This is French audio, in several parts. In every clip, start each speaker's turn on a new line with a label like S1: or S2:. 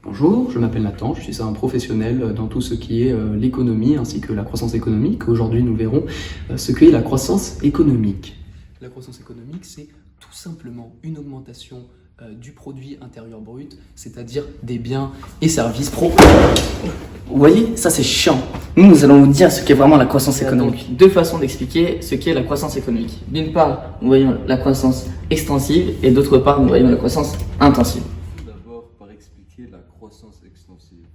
S1: Bonjour, je m'appelle Nathan, je suis un professionnel dans tout ce qui est l'économie ainsi que la croissance économique. Aujourd'hui, nous verrons ce qu'est la croissance économique. La croissance économique, c'est tout simplement une augmentation du produit intérieur brut, c'est-à-dire des biens et services pro.
S2: Vous voyez, ça c'est chiant. Nous allons vous dire ce qu'est vraiment la croissance
S1: Il y a
S2: économique. Deux façons d'expliquer ce qu'est la croissance économique. D'une part, nous voyons la croissance extensive et d'autre part, nous voyons la croissance intensive.
S3: D'abord par expliquer la croissance extensive.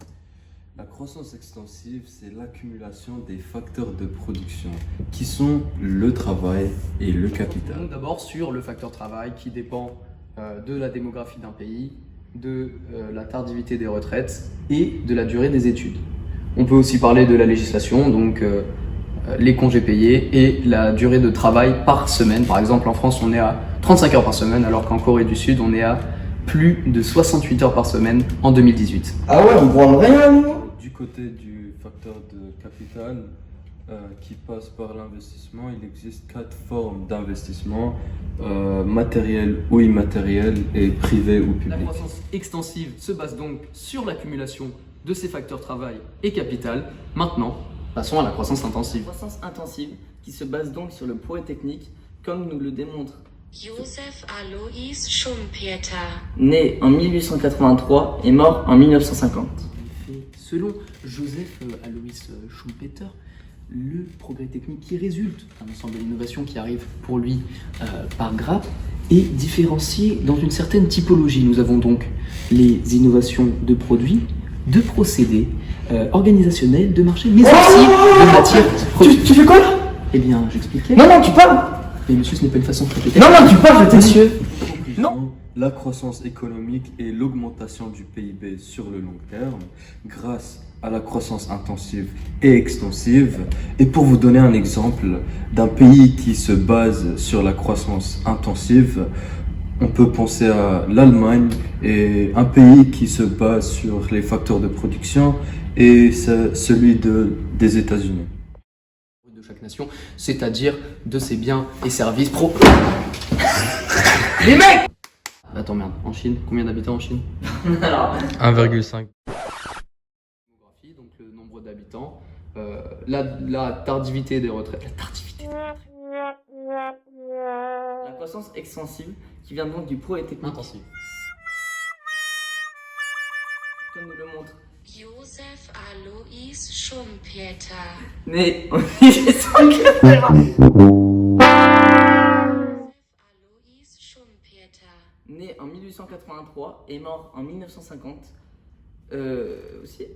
S3: La croissance extensive, c'est l'accumulation des facteurs de production qui sont le travail et le capital.
S1: Donc d'abord sur le facteur travail qui dépend de la démographie d'un pays, de la tardivité des retraites et de la durée des études. On peut aussi parler de la législation, donc les congés payés et la durée de travail par semaine. Par exemple, en France, on est à 35 heures par semaine, alors qu'en Corée du Sud, on est à plus de 68 heures par semaine en 2018.
S2: Ah ouais, on prend rien nous.
S3: Du côté du facteur de capital qui passe par l'investissement, il existe 4 formes d'investissement, matériel ou immatériel et privé ou public.
S1: La croissance extensive se base donc sur l'accumulation de ces facteurs travail et capital. Maintenant, passons à la croissance intensive.
S2: Croissance intensive qui se base donc sur le progrès technique, comme nous le démontre
S4: Joseph Alois Schumpeter.
S2: né en 1883 et mort en 1950.
S1: Selon Joseph Alois Schumpeter, le progrès technique qui résulte d'un ensemble d'innovations qui arrivent pour lui par grappes est différencié dans une certaine typologie. Nous avons donc les innovations de produits, de procédés, organisationnels, de marché, mais aussi de matière première.
S2: Tu fais quoi là?
S1: Eh bien, j'expliquais.
S2: Non, tu parles.
S1: Mais monsieur, ce n'est pas une façon de répéter.
S2: Non, tu parles, je t'ai dit.
S1: Monsieur,
S3: Non. La croissance économique et l'augmentation du PIB sur le long terme grâce à la croissance intensive et extensive. Et pour vous donner un exemple d'un pays qui se base sur la croissance intensive, on peut penser à l'Allemagne, et un pays qui se base sur les facteurs de production et celui des États-Unis.
S1: de chaque nation, c'est-à-dire de ses biens et services pro.
S2: Les mecs.
S1: Attends, merde, en Chine, combien d'habitants en Chine?
S2: Alors,
S5: 1,5.
S1: Démographie, donc le nombre d'habitants, la tardivité des retraites. La tardivité.
S2: la croissance extensive qui vient donc du progrès technique,
S1: Intensive.
S2: comme nous le montre
S4: Joseph Alois Schumpeter.
S2: né en 1880.
S4: Alois Schumpeter.
S2: Né en 1883 et mort en 1950. Aussi.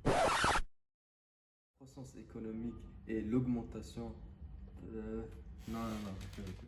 S3: La croissance économique et l'augmentation... non.